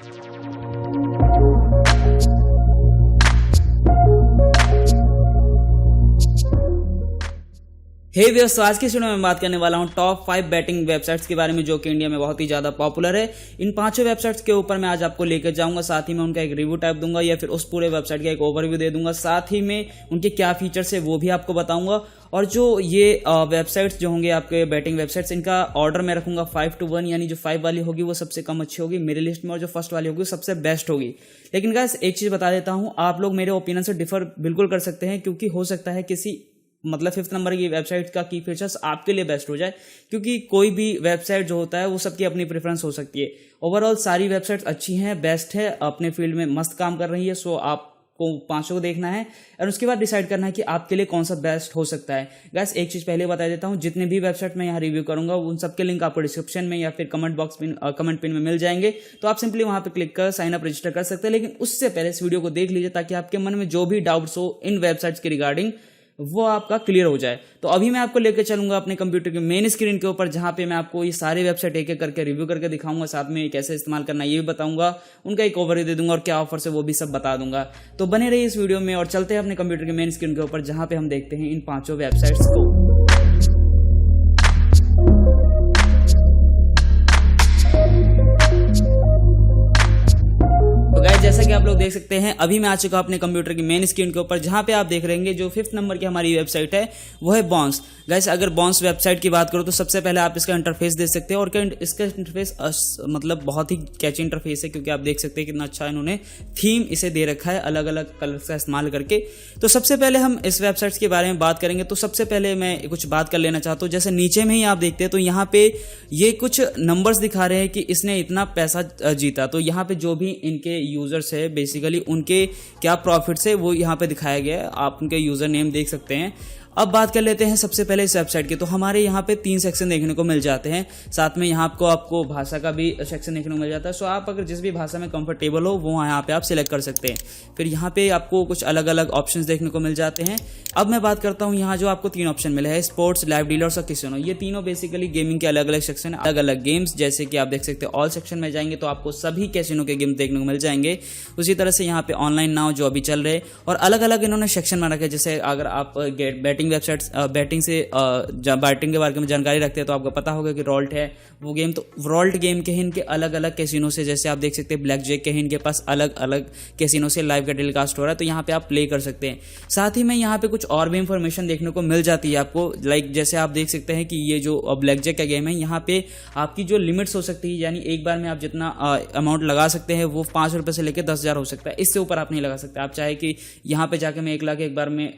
हे viewers, आज की video में बात करने वाला हूं टॉप 5 बैटिंग वेबसाइट्स के बारे में जो कि इंडिया में बहुत ही ज्यादा पॉपुलर है। इन पांचों वेबसाइट्स के ऊपर मैं आज आपको लेकर जाऊंगा, साथ ही मैं उनका एक रिव्यू टाइप दूंगा या फिर उस पूरे वेबसाइट का एक ओवरव्यू दे दूंगा, साथ ही में उनके क्या फीचर्स है वो भी आपको बताऊंगा। और जो ये वेबसाइट्स जो होंगे आपके बैटिंग वेबसाइट्स, इनका ऑर्डर मैं रखूंगा 5 to 1, यानी जो 5 वाली होगी वो सबसे कम अच्छी होगी मेरी लिस्ट में, और जो फर्स्ट वाली होगी वो सबसे बेस्ट होगी। लेकिन गाइस एक चीज बता देता हूं, आप लोग मेरे ओपिनियन से डिफर बिल्कुल कर सकते हैं, क्योंकि हो सकता है किसी 5th नंबर की वेबसाइट का की फीचर्स आपके लिए बेस्ट हो जाए, क्योंकि कोई भी वेबसाइट जो होता है वो सबकी अपनी प्रेफरेंस हो सकती है। ओवरऑल सारी वेबसाइट्स अच्छी हैं, बेस्ट है, अपने फील्ड में मस्त काम कर रही है। सो आपको पांचों को देखना है और उसके बाद डिसाइड करना है कि आपके लिए कौन सा बेस्ट हो सकता है। गाइस एक चीज पहले बता देता हूं, जितने भी वेबसाइट मैं यहाँ रिव्यू करूंगा उन सबके लिंक आपको डिस्क्रिप्शन में या फिर कमेंट पिन में मिल जाएंगे, तो आप सिंपली वहां पे क्लिक कर साइन अप रजिस्टर कर सकते हैं। लेकिन उससे पहले इस वीडियो को देख लीजिए ताकि आपके मन में जो भी डाउट्स हो इन वेबसाइट्स के रिगार्डिंग वो आपका क्लियर हो जाए। तो अभी मैं आपको लेकर चलूंगा अपने कंप्यूटर के मेन स्क्रीन के ऊपर, जहां पे मैं आपको ये सारे वेबसाइट एक एक करके रिव्यू करके दिखाऊंगा, साथ में कैसे इस्तेमाल करना है ये भी बताऊंगा, उनका एक ओवरव्यू दे दूंगा और क्या ऑफर है वो भी सब बता दूंगा। तो बने रहिए इस वीडियो में और चलते हैं अपने कंप्यूटर के मेन स्क्रीन के ऊपर, जहां पे हम देखते हैं इन पांचों वेबसाइट्स को। जैसा कि आप लोग देख सकते हैं, अभी मैं आ चुका हूं अपने कंप्यूटर की मेन स्क्रीन के ऊपर, जहां पे आप देख रहे हैं जो 5th नंबर की हमारी वेबसाइट है वो है बॉन्स। गाइस अगर बॉन्स वेबसाइट की बात करो तो सबसे पहले आप इसका इंटरफेस देख सकते हैं, और इसका इंटरफेस मतलब बहुत ही कैची इंटरफेस है, क्योंकि आप देख सकते हैं कितना अच्छा इन्होंने थीम इसे दे रखा है अलग अलग कलर्स का इस्तेमाल करके। तो सबसे पहले हम इस वेबसाइट के बारे में बात करेंगे। तो सबसे पहले मैं कुछ बात कर लेना चाहता हूँ, जैसे नीचे में ही आप देखते हैं तो यहाँ पे ये कुछ नंबर्स दिखा रहे हैं कि इसने इतना पैसा जीता। तो यहाँ पे जो भी इनके यूजर्स है बेसिकली उनके क्या प्रॉफिट्स है वो यहाँ पे दिखाया गया है, आप उनके यूजर नेम देख सकते हैं। अब बात कर लेते हैं सबसे पहले इस वेबसाइट की। तो हमारे यहाँ पे 3 सेक्शन देखने को मिल जाते हैं, साथ में यहाँ आपको भाषा का भी सेक्शन देखने को मिल जाता है। सो आप अगर जिस भी भाषा में कंफर्टेबल हो वो यहाँ पे आप सिलेक्ट कर सकते हैं। फिर यहाँ पे आपको कुछ अलग अलग ऑप्शंस देखने को मिल जाते हैं। अब मैं बात करता हूँ यहाँ जो आपको 3 ऑप्शन मिले हैं, स्पोर्ट्स, लाइव डीलर्स और कैसीनो। ये तीनों बेसिकली गेमिंग के अलग अलग सेक्शन, अलग अलग गेम्स, जैसे कि आप देख सकते हैं ऑल सेक्शन में जाएंगे तो आपको सभी कैसीनो के गेम्स देखने को मिल जाएंगे। उसी तरह से यहाँ पे ऑनलाइन नाउ जो अभी चल रहे, और अलग अलग इन्होंने सेक्शन में रखे। जैसे अगर आप बैटिंग वेबसाइट्स बैटिंग के बारे में जानकारी रखते हैं तो आपको पता होगा कि रॉल्ट है वो गेम। तो रॉल्ट गेम के इनके अलग अलग कैसीनो से, जैसे आप देख सकते हैं ब्लैक जैक के इनके पास अलग अलग कैसीनो से लाइव का टेलीकास्ट हो रहा है, तो यहाँ पे आप प्ले कर सकते हैं। साथ ही में यहाँ पे कुछ और भी इंफॉर्मेशन देखने को मिल जाती है आपको, लाइक जैसे आप देख सकते हैं कि ये जो ब्लैक जैक का गेम है, यहाँ पे आपकी जो लिमिट्स हो सकती है, यानी एक बार में आप जितना अमाउंट लगा सकते हैं वो 5 रुपए से लेकर 10,000 हो सकता है, इससे ऊपर आप नहीं लगा सकते। आप चाहे कि यहाँ पे जाके मैं 1 लाख एक बार में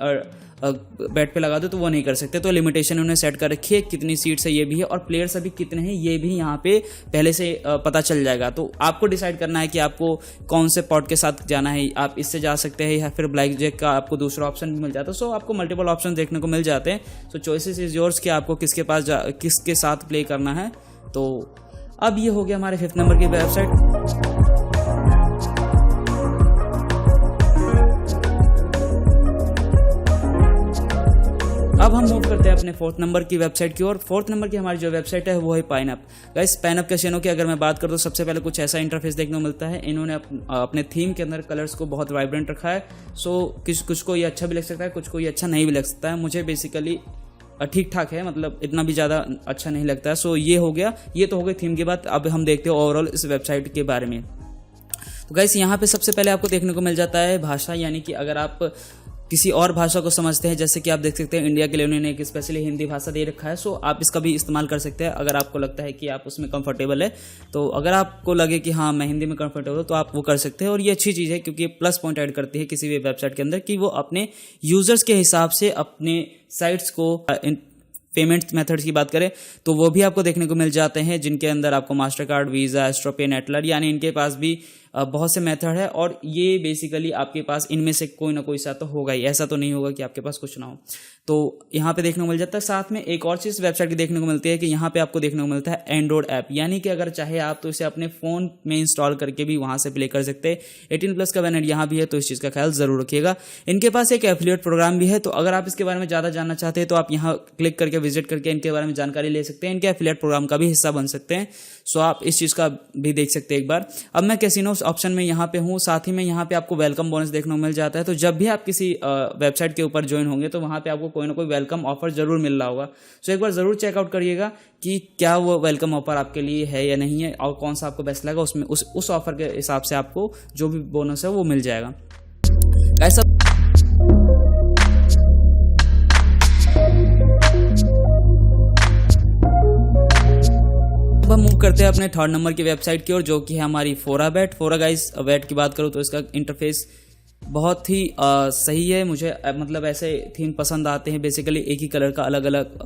बैट पे लगा दो तो वो नहीं कर सकते। तो लिमिटेशन उन्होंने सेट कर रखी है, कितनी सीट्स है ये भी है, और प्लेयर्स अभी कितने हैं ये भी यहाँ पे पहले से पता चल जाएगा। तो आपको डिसाइड करना है कि आपको कौन से पॉट के साथ जाना है, आप इससे जा सकते हैं या फिर ब्लैक जैक का आपको दूसरा ऑप्शन भी मिल जाता है। सो आपको मल्टीपल ऑप्शन देखने को मिल जाते हैं। सो चॉइसेस इज योर्स कि आपको किसके साथ प्ले करना है। तो अब ये हो गया हमारे 5th नंबर की वेबसाइट। अब हम मूव करते हैं अपने 4th नंबर की वेबसाइट की ओर। 4th नंबर की हमारी जो वेबसाइट है वो है पाइनअप। गाइस पाइनअप कैसीनो की अगर मैं बात करूँ तो सबसे पहले कुछ ऐसा इंटरफेस देखने को मिलता है। इन्होंने अपने थीम के अंदर कलर्स को बहुत वाइब्रेंट रखा है। सो कुछ को ये अच्छा भी लग सकता है, कुछ को ये अच्छा नहीं भी लग सकता है। मुझे बेसिकली ठीक ठाक है, मतलब इतना भी ज़्यादा अच्छा नहीं लगता है। सो ये हो गया, ये तो हो गई थीम की बात। अब हम देखते हैं ओवरऑल इस वेबसाइट के बारे में। तो गाइस यहाँ पे सबसे पहले आपको देखने को मिल जाता है भाषा, यानी कि अगर आप किसी और भाषा को समझते हैं, जैसे कि आप देख सकते हैं इंडिया के लिए उन्होंने एक स्पेशली हिंदी भाषा दे रखा है। सो आप इसका भी इस्तेमाल कर सकते हैं अगर आपको लगता है कि आप उसमें कंफर्टेबल है। तो अगर आपको लगे कि हाँ मैं हिंदी में कंफर्टेबल हूँ तो आप वो कर सकते हैं, और ये अच्छी चीज़ है क्योंकि प्लस पॉइंट ऐड करती है किसी भी वेबसाइट के अंदर कि वो अपने यूजर्स के हिसाब से अपने साइट्स को पेमेंट मेथड्स की बात करें तो वो भी आपको देखने को मिल जाते हैं, जिनके अंदर आपको मास्टर कार्ड, वीज़ा, एस्ट्रो पे, नेटलर, यानी इनके पास भी बहुत से मेथड है और ये बेसिकली आपके पास इनमें से कोई ना कोई सा तो होगा ही, ऐसा तो नहीं होगा कि आपके पास कुछ ना हो। तो यहाँ पे देखने को मिल जाता है। साथ में एक और चीज़ वेबसाइट की देखने को मिलती है कि यहाँ पे आपको देखने को मिलता है एंड्रॉइड ऐप, यानी कि अगर चाहे आप तो इसे अपने फ़ोन में इंस्टॉल करके भी वहाँ से प्ले कर सकते हैं। 18+ का बैनर यहाँ भी है, तो इस चीज़ का ख्याल ज़रूर रखिएगा। इनके पास एक एफिलिएट प्रोग्राम भी है, तो अगर आप इसके बारे में ज़्यादा जानना चाहते हैं तो आप यहाँ क्लिक करके विजिट करके इनके बारे में जानकारी ले सकते हैं, इनके एफिलिएट प्रोग्राम का भी हिस्सा बन सकते हैं। सो आप इस चीज़ का भी देख सकते हैं एक बार। अब मैं कैसीनो ऑप्शन में यहाँ पे हूँ, साथ ही में यहाँ पे आपको वेलकम बोनस देखने को मिल जाता है। तो जब भी आप किसी वेबसाइट के ऊपर ज्वाइन होंगे तो वहाँ पे आपको कोई ना कोई वेलकम ऑफर जरूर मिल रहा होगा। सो एक बार ज़रूर चेकआउट करिएगा कि क्या वो वेलकम ऑफर आपके लिए है या नहीं है और कौन सा आपको बेस्ट लगा, उसमें उस ऑफर के हिसाब से आपको जो भी बोनस है वो मिल जाएगा। ऐसा अब हम मूव करते हैं अपने 3rd नंबर की वेबसाइट की ओर, जो कि है हमारी फोराबेट। गाइस वेट की बात करूँ तो इसका इंटरफेस बहुत ही सही है। मुझे मतलब ऐसे थीम पसंद आते हैं, बेसिकली एक ही कलर का अलग अलग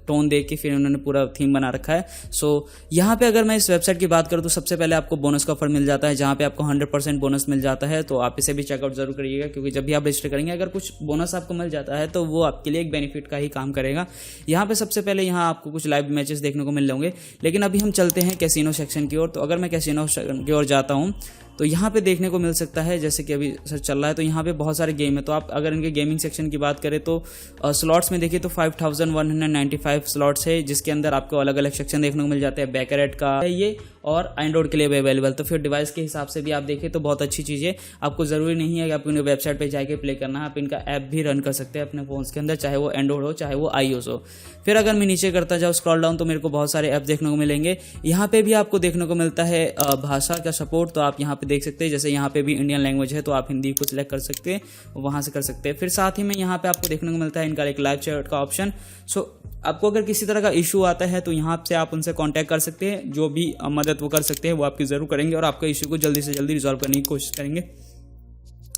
टोन देख के फिर उन्होंने पूरा थीम बना रखा है। सो यहाँ पे अगर मैं इस वेबसाइट की बात करूँ तो सबसे पहले आपको बोनस का ऑफर मिल जाता है, जहाँ पे आपको 100% बोनस मिल जाता है। तो आप इसे भी चेकआउट जरूर करिएगा, क्योंकि जब भी आप रजिस्टर करेंगे अगर कुछ बोनस आपको मिल जाता है तो वो आपके लिए एक बेनिफिट का ही काम करेगा। यहाँ पे सबसे पहले यहाँ आपको कुछ लाइव मैचेस देखने को मिल जाएंगे, लेकिन अभी हम चलते हैं कैसीनो सेक्शन की ओर। तो अगर मैं कैसीनो सेक्शन की ओर जाता हूँ तो यहाँ पे देखने को मिल सकता है, जैसे कि अभी सर चल रहा है, तो यहाँ पे बहुत सारे गेम है। तो आप अगर इनके गेमिंग सेक्शन की बात करें तो स्लॉट्स में देखिए तो 5195 स्लॉट्स है, जिसके अंदर आपको अलग अलग सेक्शन देखने को मिल जाते हैं। बैकरेट का है ये और एंड्रॉइड के लिए भी अवेलेबल। तो फिर डिवाइस के हिसाब से भी आप देखें तो बहुत अच्छी चीज़ है। आपको ज़रूरी नहीं है कि आप इनके वेबसाइट पर जाके प्ले करना है, आप इनका ऐप भी रन कर सकते हैं अपने फ़ोन्स के अंदर, चाहे वो एंड्रॉइड हो चाहे वो iOS हो। फिर अगर मैं नीचे करता जाऊँ स्क्रॉल डाउन तो मेरे को बहुत सारे ऐप देखने को मिलेंगे। यहाँ पे भी आपको देखने को मिलता है भाषा का सपोर्ट, तो आप यहाँ पे देख सकते हैं। जैसे यहाँ पे भी इंडियन लैंग्वेज है तो आप हिंदी को सिलेक्ट कर सकते हैं, वहाँ से कर सकते हैं। फिर साथ ही में यहाँ पे आपको देखने को मिलता है इनका एक लाइव चैट का ऑप्शन। सो आपको अगर किसी तरह का इशू आता है तो यहाँ से आप उनसे कांटेक्ट कर सकते हैं, जो भी मदद वो कर सकते हैं वो आपकी ज़रूर करेंगे और आपका इशू को जल्दी से जल्दी रिजॉल्व करने की कोशिश करेंगे।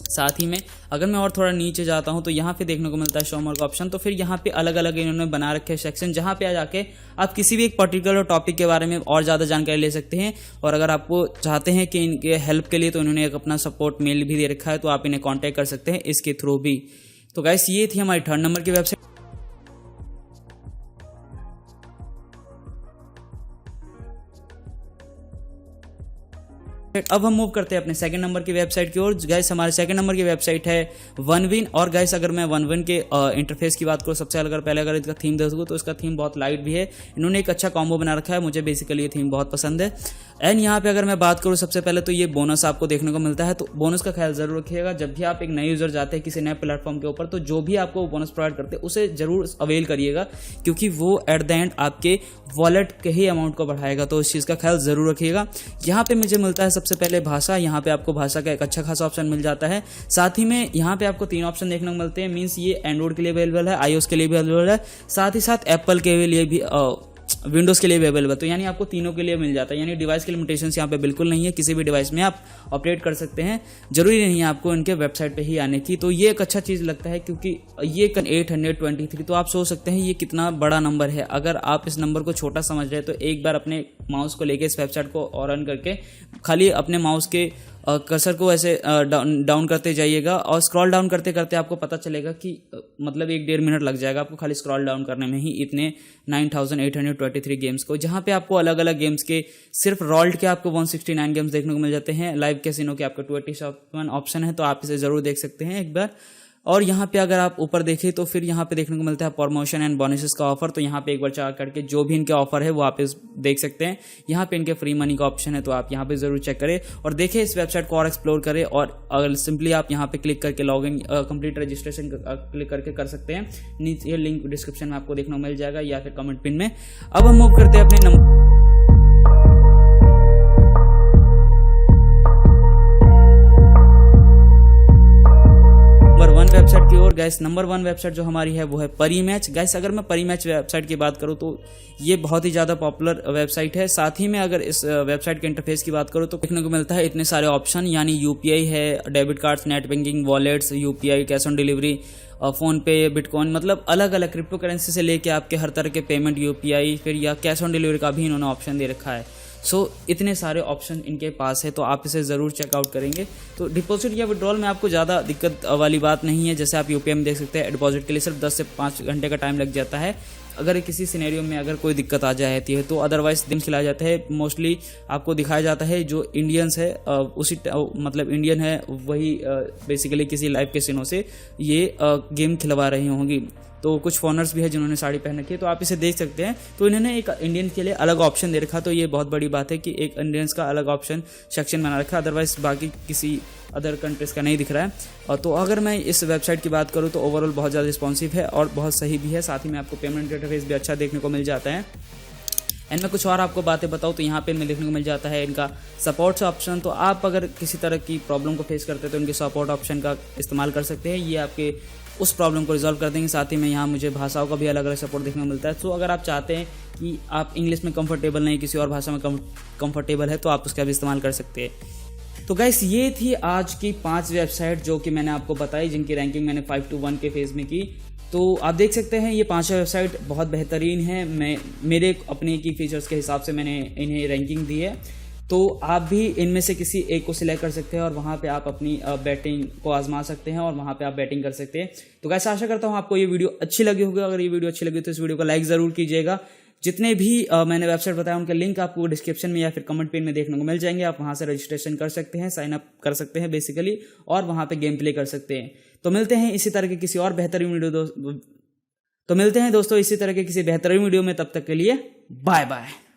साथ ही में अगर मैं और थोड़ा नीचे जाता हूं तो यहाँ पे देखने को मिलता है शो मोर का ऑप्शन। तो फिर यहाँ पे अलग अलग इन्होंने बना रखे हैं सेक्शन, जहाँ पे आ जाके आप किसी भी एक पर्टिकुलर टॉपिक के बारे में और ज़्यादा जानकारी ले सकते हैं। और अगर आपको चाहते हैं कि इनके हेल्प के लिए तो इन्होंने एक अपना सपोर्ट मेल भी दे रखा है, तो आप इन्हें कॉन्टैक्ट कर सकते हैं इसके थ्रू भी। तो गाइस ये थी हमारी 3rd नंबर की वेबसाइट। अब हम मूव करते हैं अपने 2nd नंबर की वेबसाइट की ओर। गाइस हमारे 2nd नंबर की वेबसाइट है OneWin। और गाइस अगर मैं OneWin के इंटरफेस की बात करूँ, सबसे पहले अगर इसका थीम देखूँ तो इसका थीम बहुत लाइट भी है। इन्होंने एक अच्छा कॉम्बो बना रखा है, मुझे बेसिकली ये थीम बहुत पसंद है। एंड यहाँ पे अगर मैं बात करूँ सबसे पहले तो ये बोनस आपको देखने को मिलता है। तो बोनस का ख्याल जरूर रखिएगा, जब भी आप एक नए यूजर जाते हैं किसी नए प्लेटफॉर्म के ऊपर तो जो भी आपको बोनस प्रोवाइड करते हैं उसे जरूर अवेल करिएगा, क्योंकि वो एट द एंड आपके वॉलेट के ही अमाउंट को बढ़ाएगा। तो इस चीज़ का ख्याल जरूर रखिएगा। यहाँ पे मुझे मिलता है सबसे पहले भाषा। यहाँ पे आपको भाषा का एक अच्छा खासा ऑप्शन मिल जाता है। साथ ही में यहाँ पे आपको 3 ऑप्शन देखने को मिलते हैं। मींस ये एंड्रॉइड के लिए अवेलेबल है, iOS के लिए भी अवेलेबल है, साथ ही साथ एप्पल के लिए भी विंडोज़ के लिए भी अवेलेबल। तो यानी आपको तीनों के लिए मिल जाता है, यानी डिवाइस की लिमिटेशंस यहाँ पे बिल्कुल नहीं है, किसी भी डिवाइस में आप ऑपरेट कर सकते हैं, जरूरी नहीं है आपको इनके वेबसाइट पे ही आने की। तो ये एक अच्छा चीज़ लगता है, क्योंकि ये 823, तो आप सोच सकते हैं ये कितना बड़ा नंबर है। अगर आप इस नंबर को छोटा समझ रहे हैं तो एक बार अपने माउस को लेके इस वेबसाइट को ऑन करके खाली अपने माउस के कर्सर को ऐसे डाउन करते जाइएगा और स्क्रॉल डाउन करते करते आपको पता चलेगा कि मतलब 1-1.5 मिनट लग जाएगा आपको खाली स्क्रॉल डाउन करने में ही इतने 9823 गेम्स को, जहाँ पे आपको अलग अलग गेम्स के सिर्फ रॉल्ड के आपको 169 गेम्स देखने को मिल जाते हैं। लाइव कैसीनो के आपको 287 ऑप्शन है, तो आप इसे ज़रूर देख सकते हैं एक बार। और यहाँ पे अगर आप ऊपर देखें तो फिर यहाँ पे देखने को मिलता है प्रमोशन एंड बोनसेस का ऑफर। तो यहाँ पे एक बार चेक करके जो भी इनके ऑफर है वो आप देख सकते हैं। यहाँ पे इनके फ्री मनी का ऑप्शन है, तो आप यहाँ पे जरूर चेक करें और देखें इस वेबसाइट को और एक्सप्लोर करें। और अगर सिंपली आप यहाँ पे क्लिक करके log in complete registration click करके कर सकते हैं। नीचे लिंक डिस्क्रिप्शन में आपको देखने को मिल जाएगा या फिर कमेंट पिन में। अब हम मूव करते हैं अपने नंबर 1 वेबसाइट की ओर। गाइस नंबर 1 वेबसाइट जो हमारी है वो है परीमैच। गाइस अगर मैं परीमैच वेबसाइट की बात करूँ तो ये बहुत ही ज़्यादा पॉपुलर वेबसाइट है। साथ ही में अगर इस वेबसाइट के इंटरफेस की बात करूँ तो देखने को मिलता है इतने सारे ऑप्शन, यानी यूपीआई है, debit cards, net banking, wallets, UPI, cash on delivery, phone पे, बिटकॉइन, मतलब अलग अलग क्रिप्टो करेंसी से लेके आपके हर तरह के पेमेंट, यूपीआई फिर या कैश ऑन डिलीवरी का भी इन्होंने ऑप्शन दे रखा है। सो इतने सारे ऑप्शन इनके पास है, तो आप इसे ज़रूर चेकआउट करेंगे। तो डिपॉजिट या विड्रॉल में आपको ज़्यादा दिक्कत वाली बात नहीं है। जैसे आप यूपीआई में देख सकते हैं, डिपॉजिट के लिए सिर्फ 10 से 5 घंटे का टाइम लग जाता है अगर किसी सिनेरियो में अगर कोई दिक्कत आ जाती है तो। अदरवाइज दिन खिलाया जाता है, मोस्टली आपको दिखाया जाता है जो इंडियंस है उसी मतलब इंडियन है वही बेसिकली किसी लाइव कैसीनो से ये गेम खिलवा रही होंगी। तो कुछ फॉरनर्स भी है जिन्होंने साड़ी पहन रखी है, तो आप इसे देख सकते हैं। तो इन्होंने एक इंडियन के लिए अलग ऑप्शन दे रखा, तो ये बहुत बड़ी बात है कि एक इंडियंस का अलग ऑप्शन सेक्शन बना रखा, अदरवाइज बाकी किसी अदर कंट्रीज़ का नहीं दिख रहा है। और तो अगर मैं इस वेबसाइट की बात करूँ तो ओवरऑल बहुत ज़्यादा रिस्पॉन्सिव है और बहुत सही भी है। साथ ही में आपको पेमेंट इंटरफेस भी अच्छा देखने को मिल जाता है। एंड मैं कुछ और आपको बातें बताऊँ तो यहाँ पे मैं देखने को मिल जाता है इनका सपोर्ट्स ऑप्शन। तो आप अगर किसी तरह की प्रॉब्लम को फेस करते हैं तो इनके सपोर्ट ऑप्शन का इस्तेमाल कर सकते हैं, ये आपके उस प्रॉब्लम को रिजॉल्व कर देंगे। साथ ही में यहाँ मुझे भाषाओं का भी अलग अलग सपोर्ट देखने को मिलता है। तो अगर आप चाहते हैं कि आप इंग्लिश में कंफर्टेबल नहीं, किसी और भाषा में कंफर्टेबल है, तो आप उसका भी इस्तेमाल कर सकते हैं। तो गाइस ये थी आज की 5 वेबसाइट जो कि मैंने आपको बताई, जिनकी रैंकिंग मैंने 5 to 1 के फेज़ में की। तो आप देख सकते हैं ये 5 वेबसाइट बहुत बेहतरीन है। मैं मेरे अपने की फीचर्स के हिसाब से मैंने इन्हें रैंकिंग दी है। तो आप भी इनमें से किसी एक को सिलेक्ट कर सकते हैं और वहाँ पे आप अपनी बैटिंग को आजमा सकते हैं और वहाँ पे आप बैटिंग कर सकते हैं। तो गाइस आशा करता हूँ आपको ये वीडियो अच्छी लगी होगी। अगर ये वीडियो अच्छी लगी तो इस वीडियो को लाइक ज़रूर कीजिएगा। जितने भी मैंने वेबसाइट बताया उनके लिंक आपको डिस्क्रिप्शन में या फिर कमेंट पिन में देखने को मिल जाएंगे। आप वहाँ से रजिस्ट्रेशन कर सकते हैं, साइन अप कर सकते हैं बेसिकली, और वहाँ पे गेम प्ले कर सकते हैं। तो मिलते हैं इसी तरह के किसी और बेहतरीन वीडियो दोस्तों इसी तरह के किसी बेहतरीन वीडियो में। तब तक के लिए बाय बाय।